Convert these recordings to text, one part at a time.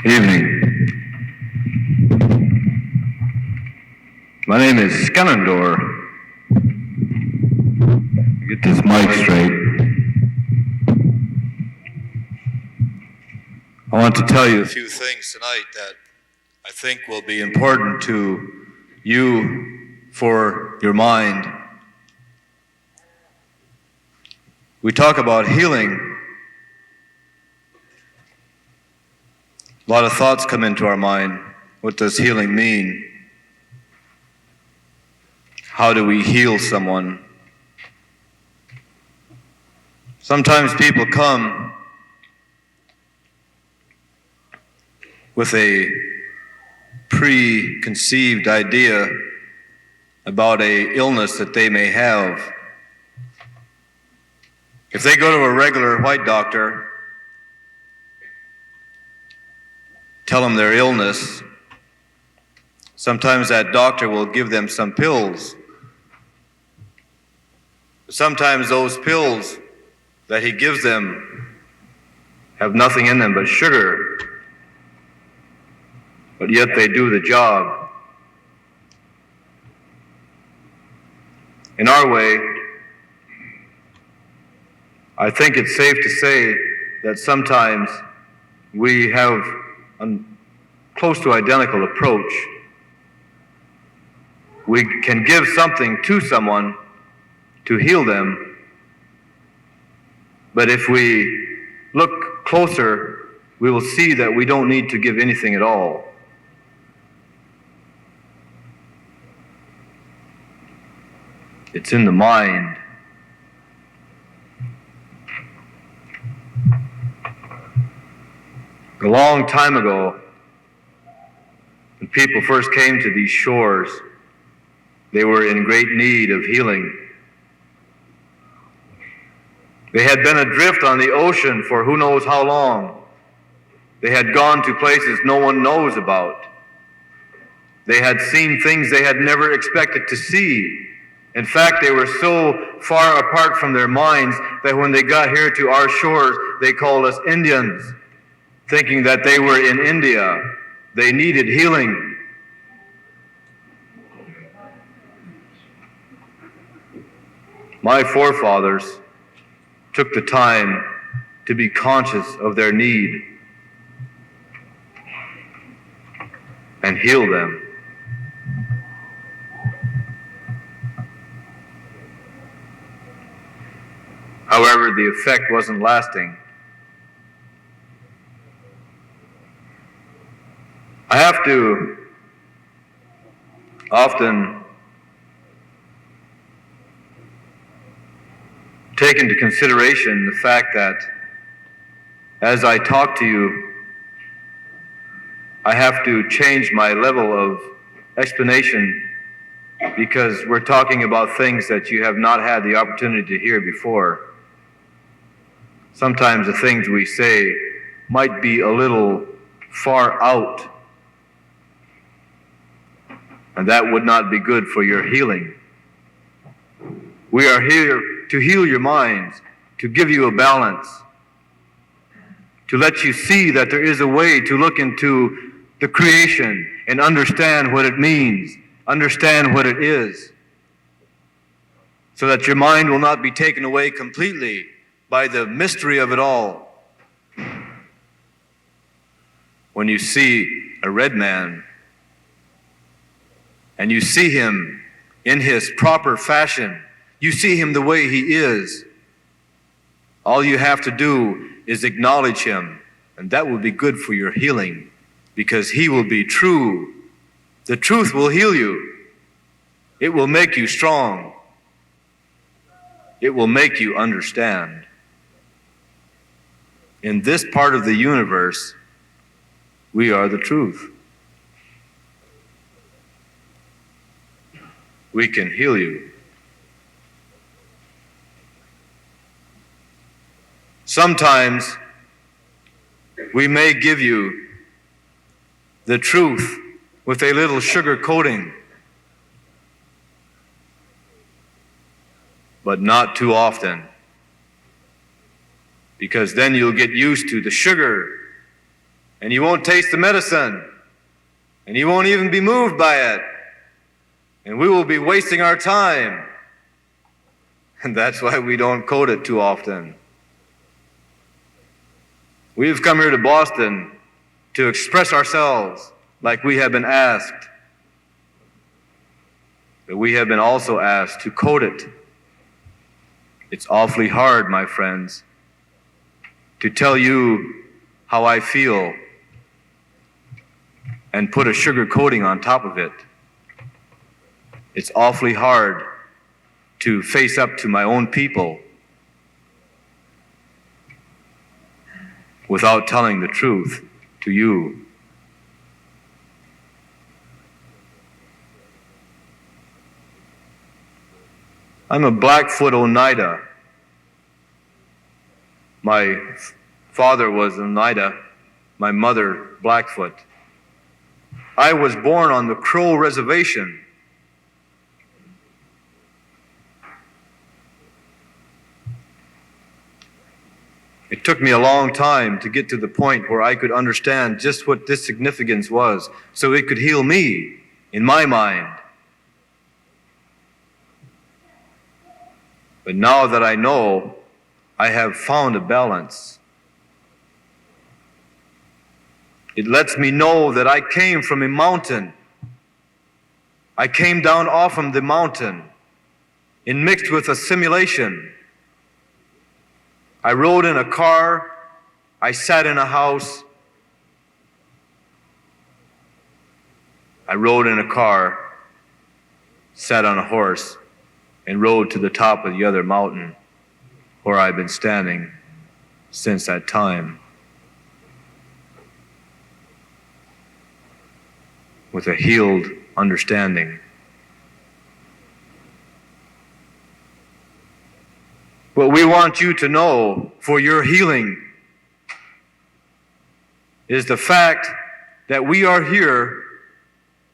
Evening. My name is Skenandore. Get this mic straight. I want to tell you a few things tonight that I think will be important to you for your mind. We talk about healing. A lot of thoughts come into our mind. What does healing mean? How do we heal someone? Sometimes people come with a preconceived idea about an illness that they may have. If they go to a regular white doctor, tell them their illness, sometimes that doctor will give them some pills. Sometimes those pills that he gives them have nothing in them but sugar, but yet they do the job. In our way, I think it's safe to say that sometimes we have a close to identical approach. We can give something to someone to heal them, but if we look closer, we will see that we don't need to give anything at all. It's in the mind. A long time ago, when people first came to these shores, they were in great need of healing. They had been adrift on the ocean for who knows how long. They had gone to places no one knows about. They had seen things they had never expected to see. In fact, they were so far apart from their minds that when they got here to our shores, they called us Indians, thinking that they were in India. They needed healing. My forefathers took the time to be conscious of their need and heal them. However, the effect wasn't lasting. I have to often take into consideration the fact that as I talk to you, I have to change my level of explanation because we're talking about things that you have not had the opportunity to hear before. Sometimes the things we say might be a little far out, and that would not be good for your healing. We are here to heal your minds, to give you a balance, to let you see that there is a way to look into the creation and understand what it means, understand what it is, so that your mind will not be taken away completely by the mystery of it all. When you see a red man, and you see him in his proper fashion, you see him the way he is, all you have to do is acknowledge him, and that will be good for your healing, because he will be true. The truth will heal you. It will make you strong. It will make you understand. In this part of the universe, we are the truth. We can heal you. Sometimes we may give you the truth with a little sugar coating, but not too often, because then you'll get used to the sugar and you won't taste the medicine, and you won't even be moved by it, and we will be wasting our time. And that's why we don't quote it too often. We've come here to Boston to express ourselves like we have been asked. But we have been also asked to quote it. It's awfully hard, my friends, to tell you how I feel and put a sugar coating on top of it. It's awfully hard to face up to my own people without telling the truth to you. I'm a Blackfoot Oneida. My father was Oneida, my mother Blackfoot. I was born on the Crow Reservation. It took me a long time to get to the point where I could understand just what this significance was, so it could heal me in my mind. But now that I know, I have found a balance. It lets me know that I came from a mountain. I came down off from the mountain and mixed with a simulation. I rode in a car, I sat in a house. I rode in a car, sat on a horse, and rode to the top of the other mountain where I've been standing since that time, with a healed understanding. What we want you to know for your healing is the fact that we are here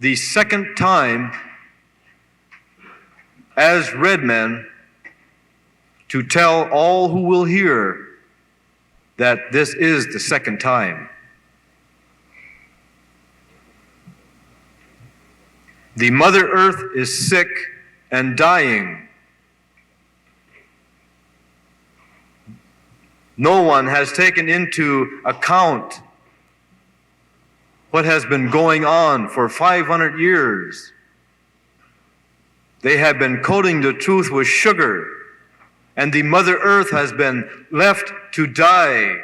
the second time as red men to tell all who will hear that this is the second time. The Mother Earth is sick and dying. No one has taken into account what has been going on for 500 years. They have been coating the truth with sugar, and the Mother Earth has been left to die.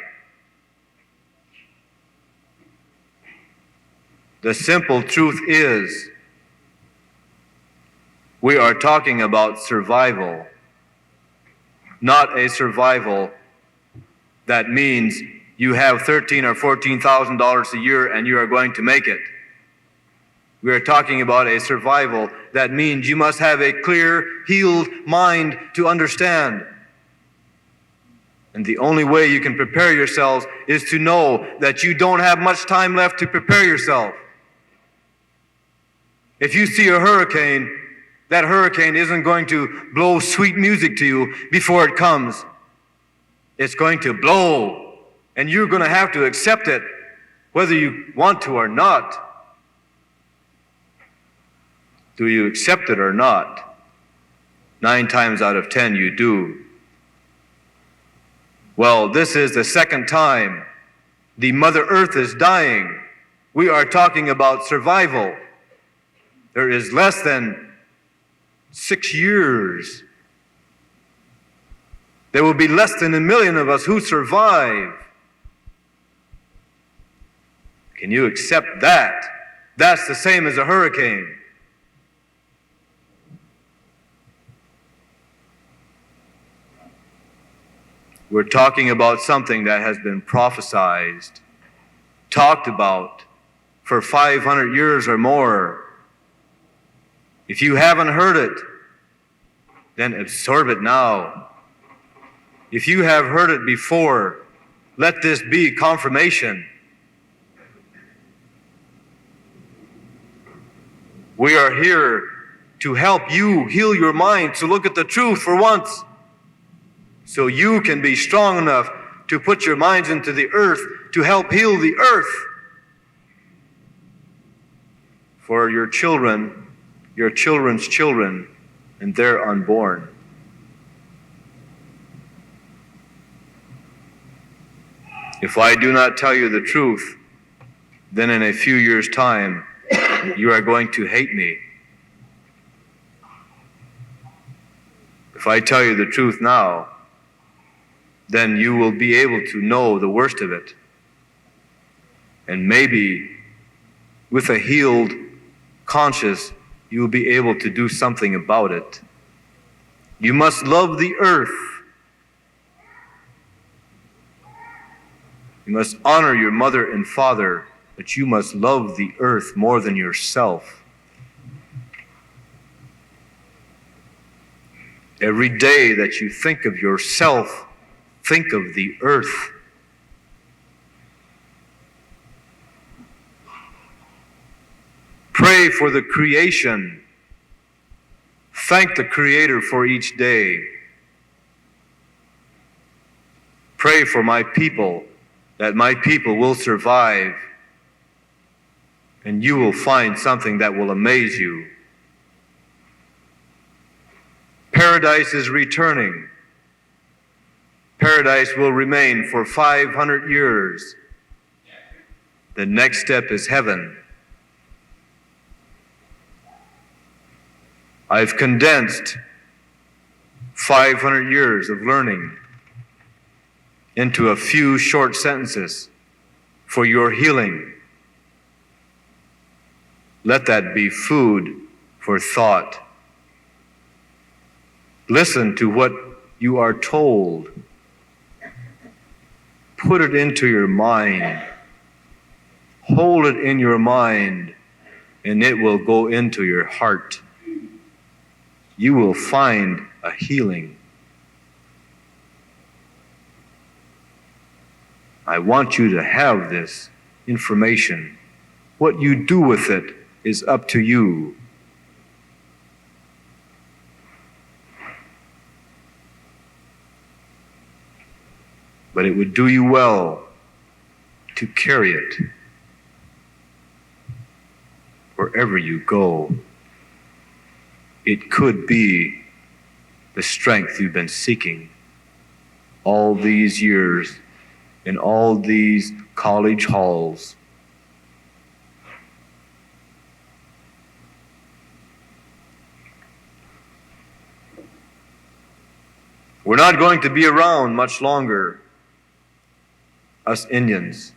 The simple truth is, we are talking about survival, not a survival that means you have $13,000 or $14,000 a year and you are going to make it. We are talking about a survival that means you must have a clear, healed mind to understand. And the only way you can prepare yourselves is to know that you don't have much time left to prepare yourself. If you see a hurricane, that hurricane isn't going to blow sweet music to you before it comes. It's going to blow, and you're going to have to accept it, whether you want to or not. Do you accept it or not? 9 times out of 10 you do. Well, this is the second time. The Mother Earth is dying. We are talking about survival. There is less than 6 years. There will be less than 1 million of us who survive. Can you accept that? That's the same as a hurricane. We're talking about something that has been prophesized, talked about for 500 years or more. If you haven't heard it, then absorb it now. If you have heard it before, let this be confirmation. We are here to help you heal your mind, to look at the truth for once, so you can be strong enough to put your minds into the earth to help heal the earth. for your children, your children's children, and their unborn. If I do not tell you the truth, then in a few years' time, you are going to hate me. If I tell you the truth now, then you will be able to know the worst of it. And maybe with a healed conscience, you will be able to do something about it. You must love the earth. You must honor your mother and father, but you must love the earth more than yourself. Every day that you think of yourself, think of the earth. Pray for the creation. Thank the Creator for each day. Pray for my people, that my people will survive, and you will find something that will amaze you. Paradise is returning. Paradise will remain for 500 years. The next step is heaven. I've condensed 500 years of learning into a few short sentences for your healing. Let that be food for thought. Listen to what you are told. Put it into your mind. Hold it in your mind, and it will go into your heart. You will find a healing. I want you to have this information. What you do with it is up to you. But it would do you well to carry it wherever you go. It could be the strength you've been seeking all these years in all these college halls. We're not going to be around much longer, us Indians.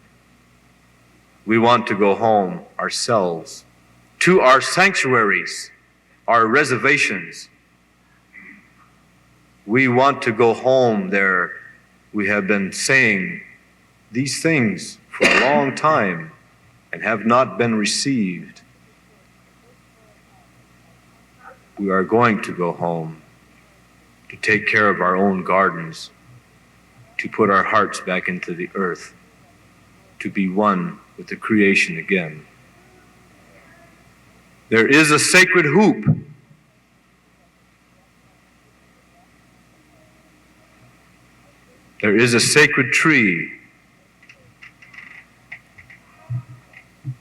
We want to go home ourselves, to our sanctuaries, our reservations. We want to go home there. We have been saying these things for a long time and have not been received. We are going to go home to take care of our own gardens, to put our hearts back into the earth, to be one with the creation again. There is a sacred hoop. There is a sacred tree.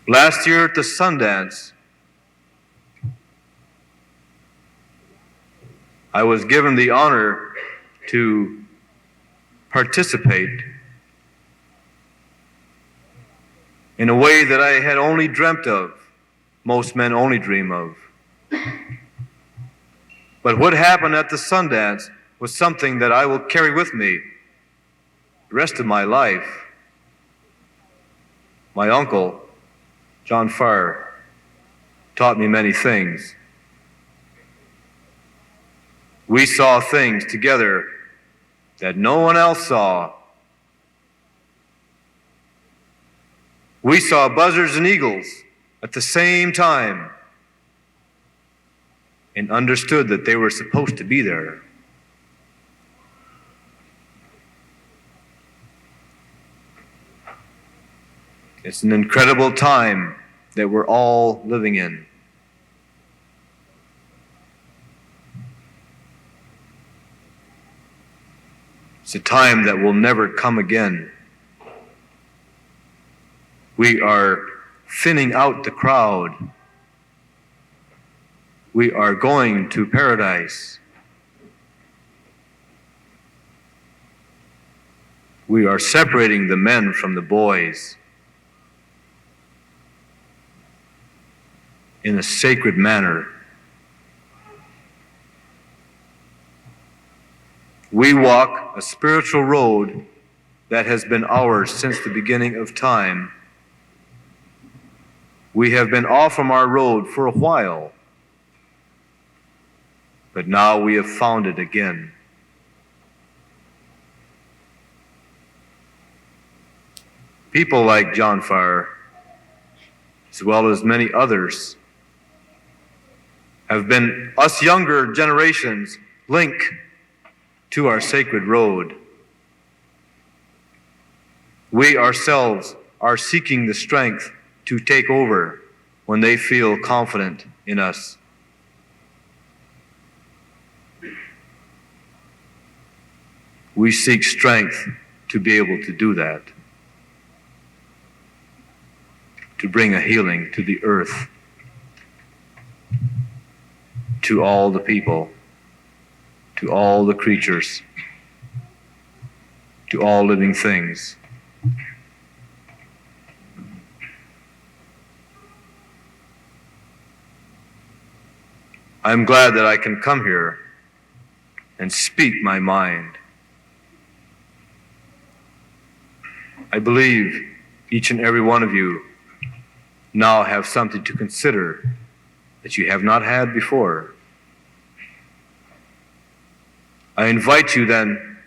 Last year at the Sundance, I was given the honor to participate in a way that I had only dreamt of. Most men only dream of. But what happened at the Sundance was something that I will carry with me the rest of my life. My uncle, John Farr, taught me many things. We saw things together that no one else saw. We saw buzzards and eagles at the same time and understood that they were supposed to be there. It's an incredible time that we're all living in. It's a time that will never come again. We are thinning out the crowd. We are going to paradise. We are separating the men from the boys in a sacred manner. We walk a spiritual road that has been ours since the beginning of time. We have been off from our road for a while, but now we have found it again. People like John Farr, as well as many others, have been, us younger generations, link to our sacred road. We ourselves are seeking the strength to take over when they feel confident in us. We seek strength to be able to do that, to bring a healing to the earth, to all the people, to all the creatures, to all living things. I'm glad that I can come here and speak my mind. I believe each and every one of you now have something to consider that you have not had before. I invite you then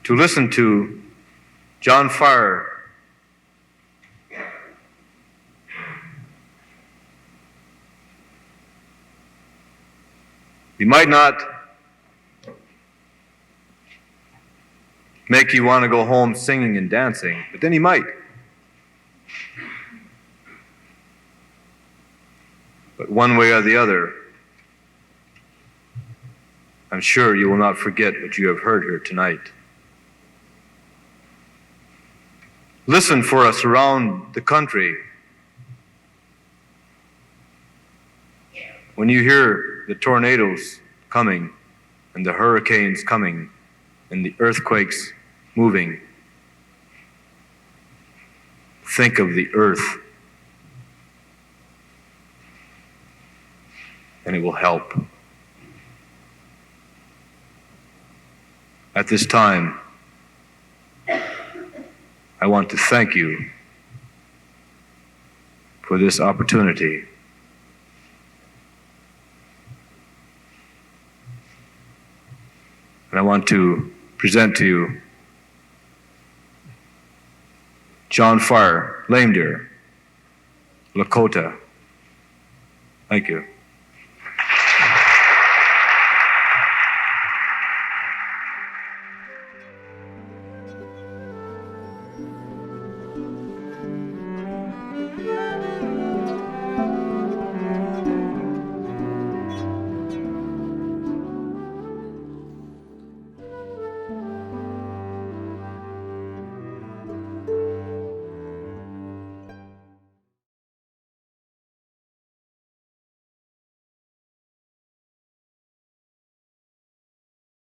to listen to John Farr. He might not make you want to go home singing and dancing, but then he might. But one way or the other, I'm sure you will not forget what you have heard here tonight. Listen for us around the country. When you hear the tornadoes coming and the hurricanes coming and the earthquakes moving, think of the earth, and it will help. At this time, I want to thank you for this opportunity. And I want to present to you John Farr, Lame Deer, Lakota. Thank you.